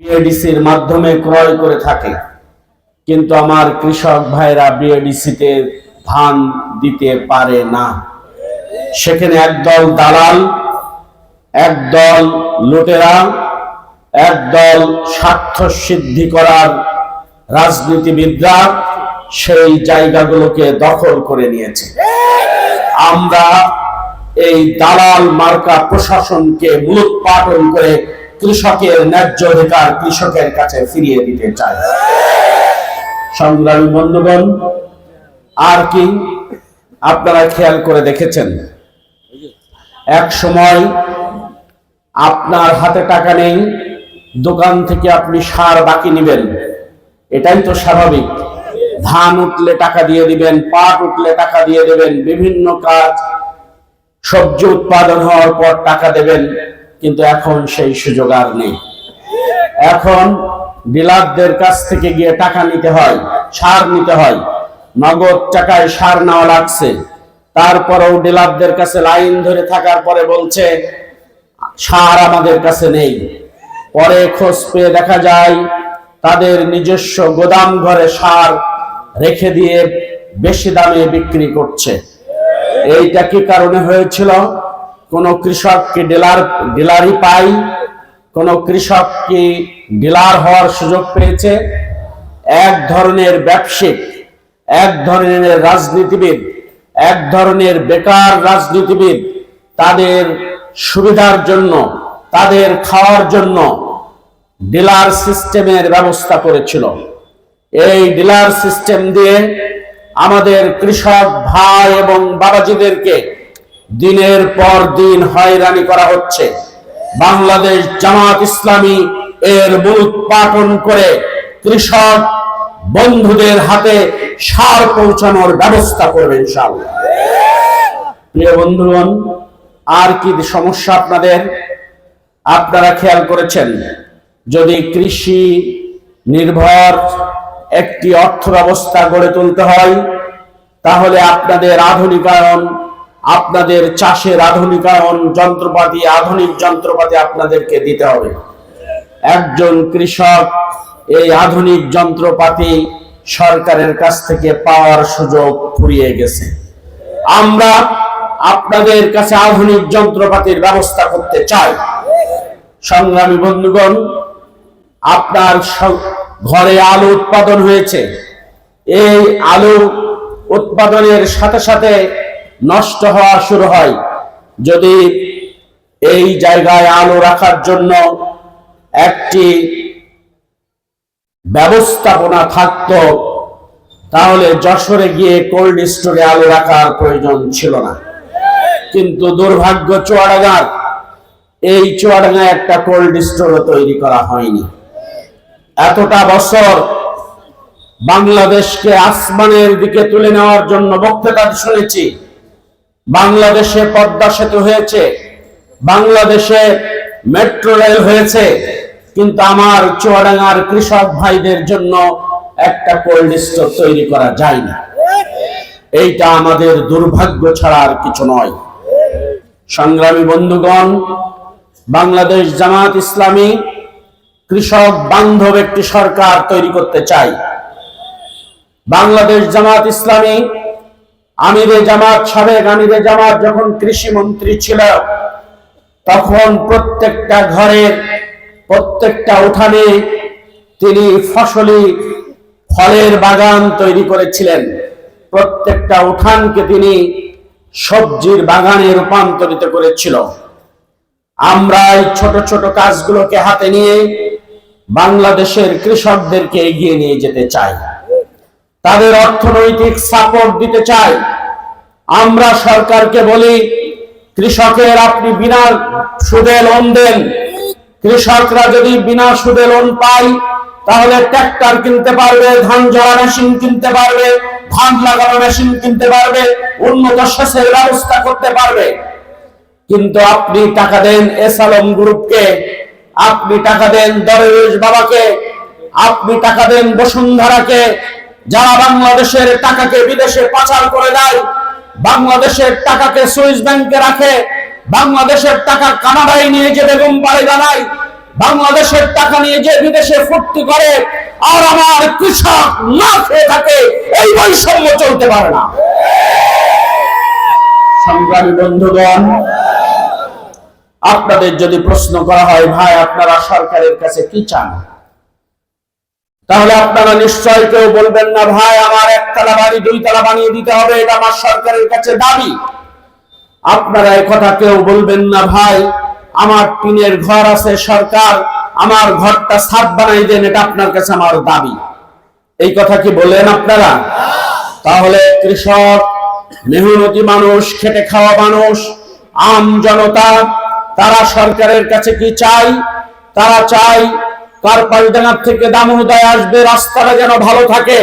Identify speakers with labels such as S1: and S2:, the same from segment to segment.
S1: বিএডিসির মাধ্যমে ক্রয় করে থাকে, কিন্তু আমার কৃষক ভাইরা বিএডিসিতে ধান দিতে পারে না। সেখানে একদল দালাল, একদল লুটেরা, একদল স্বার্থ সিদ্ধি করার রাজনীতিবিদরা সেই জায়গাগুলোকে দখল করে নিয়েছে। আমরা এই দালাল মার্কা প্রশাসনকে মূলোৎপাটন করে কৃষকের ন্যায্য অধিকার কৃষকের কাছে ফিরিয়ে দিতে চাই। সংগ্রামী বন্ধুগণ, আর কি আপনারা খেয়াল করে দেখেছেন, এক সময় আপনার হাতে টাকা নেই, দোকান থেকে আপনি সার বাকি নেবেন, এটাই তো স্বাভাবিক। ধান উঠলে টাকা দিয়ে দিবেন, পাট উঠলে টাকা দিয়ে দেবেন, বিভিন্ন কাজ, সবজি উৎপাদন হওয়ার পর টাকা দেবেন। কিন্তু এখন সেই সুযোগ আর নেই। এখন ডিলারদের কাছ থেকে গিয়ে টাকা নিতে হয়, সার নিতে হয়, নগদ টাকায় সার নেওয়া লাগছে। তারপরেও ডিলারদের কাছে লাইন ধরে থাকার পরে বলছে সার আমাদের কাছে নেই। পরে খোঁজ পেয়ে দেখা যায় তাদের নিজস্ব গোদাম ঘরে সার রেখে দিয়ে বেশি দামে বিক্রি করছে। এইটা কি কারণে হয়েছিল? কোন কৃষক কি ডিলারি পাই? কোন কৃষক কি ডিলার হওয়ার সুযোগ পেয়েছে? এক ধরনের ব্যবসায়িক, এক ধরনের রাজনীতিবিদ, এক ধরনের বেকার রাজনীতিবিদ তাদের সুবিধার জন্য, তাদের খাওয়ার জন্য ডিলার সিস্টেমের ব্যবস্থা করেছিল। এই ডিলার সিস্টেম দিয়ে আমাদের কৃষক ভাই এবং বাবাজিদেরকে দিনের পর দিন হয়রানি করা হচ্ছে। বাংলাদেশ জামাত ইসলামী এর মূলোৎপাটন করে কৃষক বন্ধুদের হাতে সার পৌঁছানোর ব্যবস্থা করবে ইনশাআল্লাহ। প্রিয় বন্ধুগণ, আর কি সমস্যা আপনাদের? আপনারা খেয়াল করেছেন, যদি কৃষি নির্ভর একটি অর্থ ব্যবস্থা গড়ে তুলতে হয়, তাহলে আপনাদের আধুনিকায়ন, আপনাদের চাষের আধুনিকায়ন, যন্ত্রপাতি, আধুনিক যন্ত্রপাতি আপনাদেরকে দিতে হবে। একজন কৃষক এই আধুনিক যন্ত্রপাতি সরকারের কাছ থেকে পাওয়ার সুযোগ ফুরিয়ে গেছে। আমরা আপনাদের কাছে আধুনিক যন্ত্রপাতির ব্যবস্থা করতে চাই। সংগ্রামী বন্ধুগণ, আপনার ঘরে আলু উৎপাদন হয়েছে, এই আলু উৎপাদনের সাথে সাথে নষ্ট হওয়া শুরু হয়। যদি এই জায়গায় আলু রাখার জন্য একটি ব্যবস্থাপনা থাকতো, তাহলে যশোরে গিয়ে কোল্ড স্টোরে আলু রাখার প্রয়োজন ছিল না। কিন্তু দুর্ভাগ্য চুয়াডাঙ্গার, এই চুয়াডাঙ্গায় একটা কোল্ড স্টোরও তৈরি করা হয়নি। এতটা বছর বাংলাদেশকে আসমানের দিকে তুলে নেওয়ার জন্য বক্তৃতা শুনেছি। বাংলাদেশে পদ্মা সেতু হয়েছে, বাংলাদেশে মেট্রো রেল হয়েছে, কিন্তু আমার চুয়াডাঙ্গার কৃষক ভাইদের জন্য একটা কোল্ড স্টোর তৈরি করা যায় না। এইটা আমাদের দুর্ভাগ্য ছাড়া আর কিছু নয়। সংগ্রামী বন্ধুগণ, বাংলাদেশ জামাত ইসলামী কৃষক বান্ধব একটি সরকার তৈরি করতে চাই। বাংলাদেশ জামাত ইসলামী আমিরে জামাত, সাবেক আমিরে জামাত যখন কৃষি মন্ত্রী ছিল, তখন প্রত্যেকটা ঘরের, প্রত্যেকটা উঠানে তিনি ফলের বাগান তৈরি করেছিলেন। প্রত্যেকটা উঠানকে তিনি সবজির বাগানে রূপান্তরিত করেছিল। আমরা এই ছোট ছোট কাজগুলোকে হাতে নিয়ে বাংলাদেশের কৃষকদেরকে এগিয়ে নিয়ে যেতে চাই, তাদের অর্থনৈতিক সাপোর্ট দিতে চাই। আমরা সরকারকে বলি, কৃষকের আপনি বিনা সুদে লোন দেন। কৃষকরা যদি বিনা সুদে লোন পায়, তাহলে ট্রাক্টর কিনতে পারবে, ধান ঝাড়া মেশিন কিনতে পারবে, ধান লাগানো মেশিন কিনতে পারবে, উন্নত সেচের ব্যবস্থা করতে পারবে। কিন্তু আপনি টাকা দেন এস আলম গ্রুপকে, আপনি টাকা দেন দরবেশ বাবাকে, আপনি টাকা দেন বসুন্ধরাকে, যারা বাংলাদেশের টাকাকে বিদেশে পাচার করে দেয়, বাংলাদেশের টাকাকে সুইস ব্যাংকে রাখে, বাংলাদেশের টাকা কানাডায় নিয়ে যে বেগম বাড়ি জানায়, বাংলাদেশের টাকা নিয়ে যে বিদেশে ফুর্তি করে আর আমার কৃষক না খেয়ে থাকে, এই বৈষম্য চলতে পারে না। সংগ্রামী বন্ধুগণ, আপনাদের যদি প্রশ্ন করা হয় ভাই আপনারা সরকারের কাছে কি চান, তাহলে আপনারা নিশ্চয় কেউ বলবেন না ভাই আমার একতলা বাড়ি দুইতলা বানিয়ে দিতে হবে, এটা আমার সরকারের কাছে দাবি। আপনারা এই কথা কেউ বলবেন না ভাই আমার টিনের ঘর আছে, সরকার আমার ঘরটা ছাদ বানাই দেন, এটা আপনার কাছে আমার দাবি। এই কথা কি বলেন আপনারা? তাহলে কৃষক, মেহনতি মানুষ, খেটে খাওয়া মানুষ, আম জনতা, তারা সরকারের কাছে কি চাই? তারা চাই কারপালডাঙ্গা থেকে দামোহদায় আসবে রাস্তাটা যেন ভালো থাকে,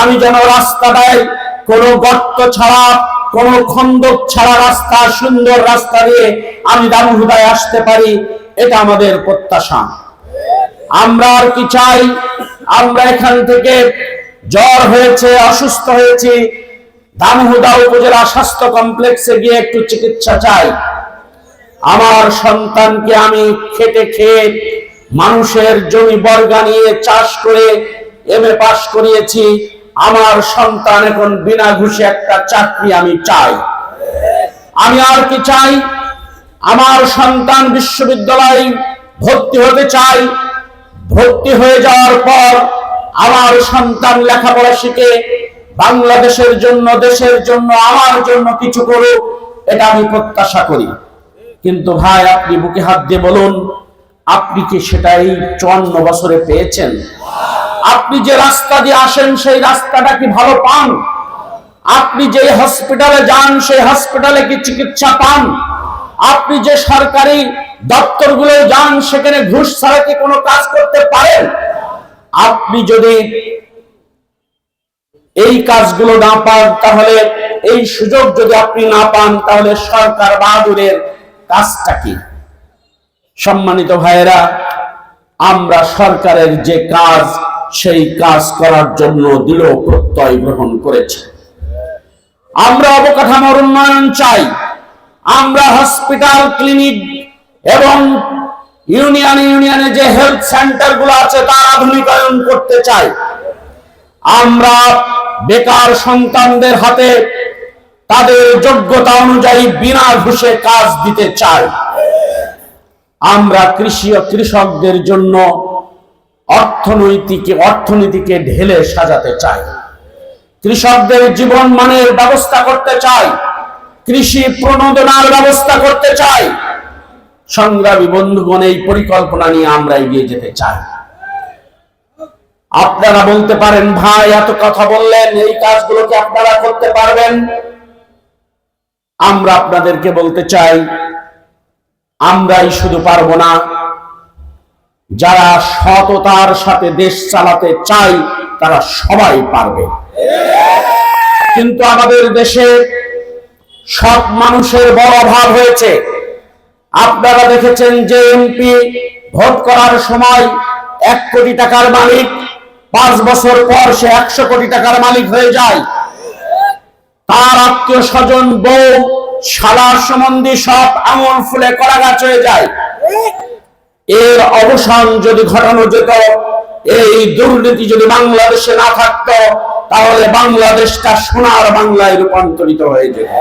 S1: আমি যেন রাস্তাটায় কোনো গর্ত ছাড়া কোনো খন্দক ছাড়া রাস্তা, সুন্দর রাস্তা দিয়ে আমি দামোহদায় আসতে পারি, এটা আমাদের প্রত্যাশা। আমরা আর কি চাই? আমরা এখান থেকে জ্বর হয়েছে, অসুস্থ হয়েছি, দামোহদা উপজেলা স্বাস্থ্য কমপ্লেক্সে গিয়ে একটু চিকিৎসা চাই। আমার সন্তানকে আমি খেটে খেয়ে মানুষের জমি বর্গা নিয়ে চাষ করে এমএ পাস করিয়েছি, আমার সন্তান এখন বিনা ঘুষে একটা চাকরি আমি চাই। আমি আর কি চাই? আমার সন্তান বিশ্ববিদ্যালয়ে ভর্তি হতে চাই, ভর্তি হয়ে যাওয়ার পর আমার সন্তান লেখাপড়া শিখে বাংলাদেশের জন্য, দেশের জন্য, আমার জন্য কিছু করুক, এটা আমি প্রত্যাশা করি। কিন্তু ভাই আপনি বুকে হাত দিয়ে বলুন, আপনি কি সেটাই 54 বছরে পেয়েছেন? আপনি যে রাস্তা দিয়ে আসেন সেই রাস্তাটা কি ভালো পান? আপনি যে হসপিটালে যান সেই হসপিটালে কি চিকিৎসা পান? আপনি যে সরকারি দপ্তরগুলো যান সেখানে ঘুষ ছাড়া কি কোনো কাজ করতে পারেন? আপনি যদি এই কাজগুলো না পান, তাহলে এই সুযোগ যদি আপনি না পান, তাহলে সরকার বাহাদুরের কাজটা কি? সম্মানিত ভাইয়েরা, আমরা সরকারের যে কাজ সেই কাজ করার জন্য দৃঢ় প্রত্যয় গ্রহণ করেছি। আমরা অবকাঠামোর উন্নয়ন চাই, আমরা হসপিটাল, ক্লিনিক এবং ইউনিয়নে যে হেলথ সেন্টার গুলো আছে তার আধুনিকায়ন করতে চাই। আমরা বেকার সন্তানদের হাতে তাদের যোগ্যতা অনুযায়ী বিনা ঘুষে কাজ দিতে চাই। আমরা কৃষি ও কৃষকদের জন্য অর্থনীতিকে ঢেলে সাজাতে চাই, কৃষকদের জীবন মানের ব্যবস্থা করতে চাই, কৃষি প্রণোদনার ব্যবস্থা করতে চাই। সংগ্রামী বন্ধুগণ, এই পরিকল্পনা নিয়ে আমরা এগিয়ে যেতে চাই। আপনারা বলতে পারেন ভাই এত কথা বললেন, এই কাজগুলো কি আপনারা করতে পারবেন? আমরা আপনাদেরকে বলতে চাই আমরাই শুধু পারবো না, যারা সততার সাথে দেশ চালাতে চাই তারা সবাই পারবে। কিন্তু আমাদের দেশে সব মানুষের বড় অভাব হয়েছে। আপনারা দেখেছেন যে এমপি ভোট করার সময় 1 কোটি টাকার মালিক, 5 বছর পর সে 100 কোটি টাকার মালিক হয়ে যায়। তার আত্মীয় স্বজন, বউ, শালা সম্বন্ধী সব আঙুল ফুলে কলা গাছ হয়ে যায়। এর অবসান যদি ঘটানো যেত, এই দুর্নীতি যদি বাংলাদেশে না থাকতো, তাহলে বাংলাদেশটা সোনার বাংলায় রূপান্তরিত হয়ে যেত।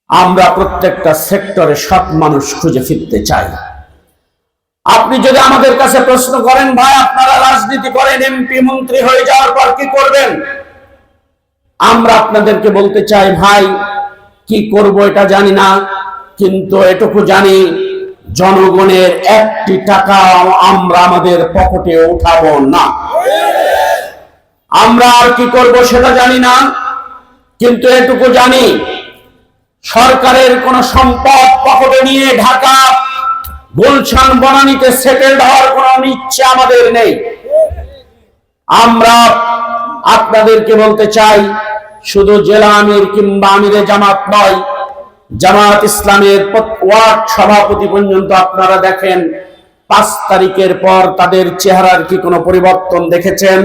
S1: আমরা প্রত্যেকটা সেক্টরে সৎ মানুষ খুঁজে ফিরতে চাই। আপনি যদি আমাদের কাছে প্রশ্ন করেন ভাই আপনারা রাজনীতি করেন, এমপি মন্ত্রী হয়ে যাওয়ার পর কি করবেন, আমরা আপনাদেরকে বলতে চাই ভাই কি করব এটা জানি না, কিন্তু এটুকু জানি জনগণের 1টি টাকা আমরা আমাদের পকেটে উঠাবো না। আমরা আর কি করব সেটা জানি না, কিন্তু এটুকু জানি সরকারের কোন সম্পদ পকেটে নিয়ে ঢাকা, গুলশান, বনানীতে সেটেলড হওয়ার কোন ইচ্ছে আমাদের নেই। আমরা আপনাদেরকে বলতে চাই শুধু জেলা আমির কিংবা আমিরে জামাত নয়, জামাত ইসলামের ওয়ার্ড সভাপতি পর্যন্ত আপনারা দেখেন 5 তারিখের পর তাদের চেহারার কি কোনো পরিবর্তন দেখেছেন?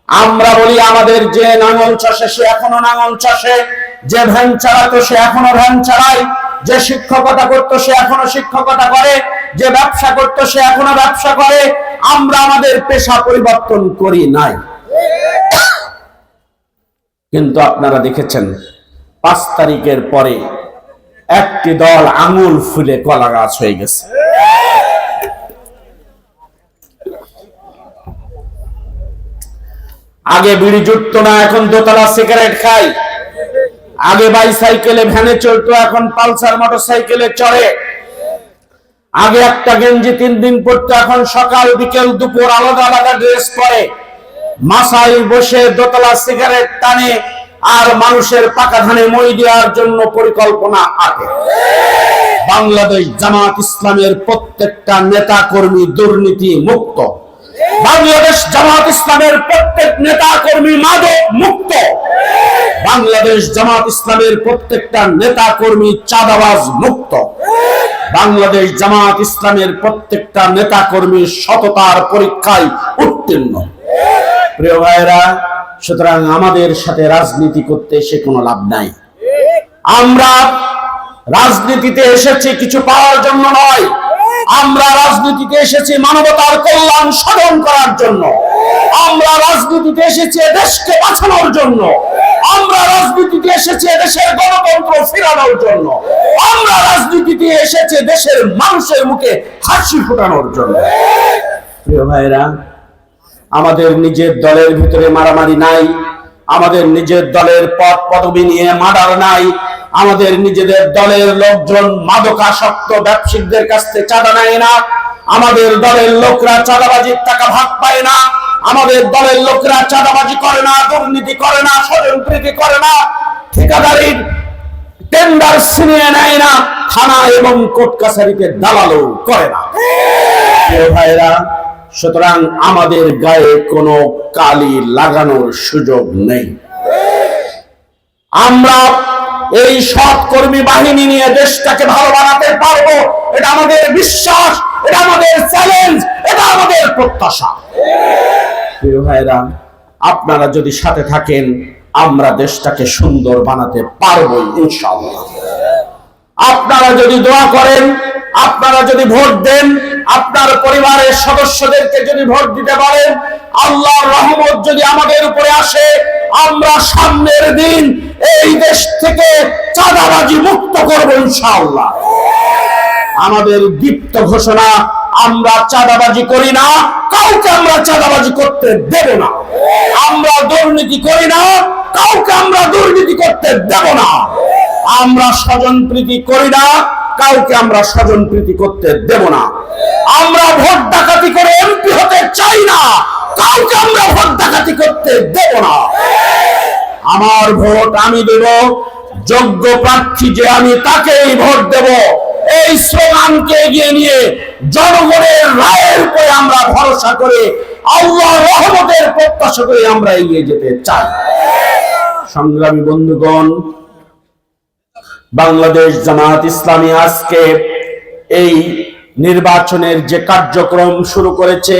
S1: আমরা বলি আমাদের যে নাঙল চাষে সে এখনো নাঙল চাষে, যে ভ্যান চালাতো সে এখনো ভ্যান চালায়, যে শিক্ষকতা করতো সে এখনো শিক্ষকতা করে, যে ব্যবসা করতো সে এখনো ব্যবসা করে। আমরা আমাদের পেশা পরিবর্তন করি নাই। কিন্তু আপনারা দেখেছেন 5 তারিখের পরে একটি দল আঙুল ফুলে কলা গাছ হয়ে গেছে। আগে বিড়ি জুটতো না, এখন দোতলা সিগারেট খাই। আগে বাইসাইকেলে ভ্যানে চলতো, এখন পালসার মোটরসাইকেলে চড়ে। আগে একটা গেঞ্জি 3 দিন পরতো, এখন সকাল বিকেল দুপুর আলাদা আলাদা ড্রেস পরে। মাসায় বসে দোতলা সিগারেট টানে আর মানুষের পাকা ধানে মই দেওয়ার জন্য পরিকল্পনা আঁটে। বাংলাদেশ জামাত ইসলামের প্রত্যেকটা নেতা কর্মী দুর্নীতি মুক্ত। বাংলাদেশ জামাত ইসলামের প্রত্যেক নেতা কর্মী মাদক মুক্ত। বাংলাদেশ জামাত ইসলামের প্রত্যেকটা নেতা কর্মী চাঁদাবাজ মুক্ত। বাংলাদেশ জামাত ইসলামের প্রত্যেকটা নেতা কর্মী সততার পরীক্ষায় উত্তীর্ণ। প্রিয় ভাইরা, সুতরাং আমাদের সাথে রাজনীতি করতে এসে কোনো লাভ নাই। আমরা রাজনীতিতে এসেছি কিছু পাওয়ার জন্য নয়, আমরা রাজনীতিতে এসেছি মানবতার কল্যাণ সাধন করার জন্য। আমরা রাজনীতিতে এসেছি দেশকে বাঁচানোর জন্য। আমরা রাজনীতিতে এসেছি দেশের গণতন্ত্র ফেরানোর জন্য। আমরা রাজনীতিতে এসেছি দেশের মানুষের মুখে হাসি ফোটানোর জন্য। প্রিয় ভাইরা, আমাদের নিজের দলের ভিতরে মারামারি নাই, আমাদের নিজের দলের পদ পদবি নিয়ে মার্ডার নাই, আমাদের নিজেদের দলের লোকজন মাদকাসক্ত ব্যবসায়ীদের কাছ থেকে চাঁদা নেয় না, আমাদের দলের লোকরা চাঁদাবাজির টাকা ভাগ পায় না, আমাদের দলের লোকরা চাঁদাবাজি করে না, দুর্নীতি করে না, স্বজনপ্রীতি করে না, ঠিকাদারির টেন্ডার ছিনিয়ে নেয় না, থানা এবং কোর্ট কাছারিতে দালালও করে না। প্রিয় ভাইরা, সুতরাং আমাদের গায়ে কোনো কালি লাগানোর সুযোগ নেই। আমরা এই সৎ কর্মী বাহিনী নিয়ে দেশটাকে ভালো বানাতে পারবো, এটা আমাদের বিশ্বাস, এটা আমাদের চ্যালেঞ্জ, এটা আমাদের প্রত্যাশা। প্রিয় ভাইরা, আপনারা যদি সাথে থাকেন আমরা দেশটাকে সুন্দর বানাতে পারবো ইনশাআল্লাহ। আপনারা যদি দোয়া করেন, আপনারা যদি ভোট দেন, আপনার পরিবারের সদস্যদেরকে যদি ভোট দিতে পারেন, আল্লাহর রহমত যদি আমাদের উপরে আসে, আমরা সামনের দিন এই দেশ থেকে চাঁদাবাজি মুক্ত করব ইনশাআল্লাহ। আমাদের দীপ্ত ঘোষণা, আমরা চাঁদাবাজি করি না, কাউকে আমরা চাঁদাবাজি করতে দেব না। আমরা দুর্নীতি করি না, কাউকে আমরা দুর্নীতি করতে দেব না। আমরা স্বজনপ্রীতি করি না, কাউকে আমরা স্বজনপ্রীতি করতে দেব না। আমরা ভোট ডাকাতি করে এমপি হতে চাই না, কাউকে আমরা ভোট ডাকাতি করতে দেব না। আমার ভোট আমি দেব, যোগ্য প্রার্থী যে আমি তাকেই ভোট দেব। এই স্লোগানকে এগিয়ে নিয়ে জনগণের রায়ের উপরে আমরা ভরসা করে আল্লাহর রহমতের প্রত্যাশা করে আমরা এগিয়ে যেতে চাই। সংগ্রামী বন্ধুগণ, বাংলাদেশ জামাত ইসলামী আজকে এই নির্বাচনের যে কার্যক্রম শুরু করেছে,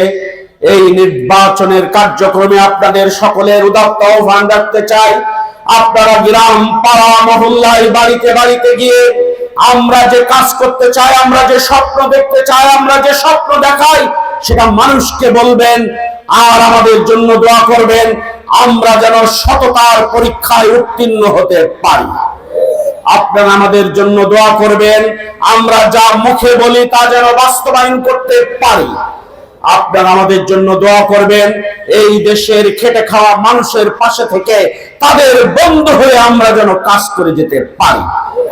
S1: এই নির্বাচনের কার্যক্রমে আপনাদের সকলের উদাত্ত আহ্বান রাখতে চাই। আপনারা গ্রাম পাড়া মহল্লায় বাড়িতে বাড়িতে গিয়ে আমরা যে কাজ করতে চাই, আমরা যে স্বপ্ন দেখতে চাই, আমরা যে স্বপ্ন দেখাই, সেটা মানুষকে বলবেন আর আমাদের জন্য দোয়া করবেন, আমরা যেন সততার পরীক্ষায় উত্তীর্ণ হতে পারি। আপনারা আমাদের জন্য দোয়া করবেন, আমরা যা মুখে বলি তা যেন বাস্তবায়ন করতে পারি। আপনারা আমাদের জন্য দোয়া করবেন, এই দেশের খেটে খাওয়া মানুষের পাশে থেকে তাদের বন্ধু হয়ে আমরা যেন কাজ করে যেতে পারি।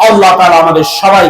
S1: আল্লাহ তাআলা আমাদের সবাই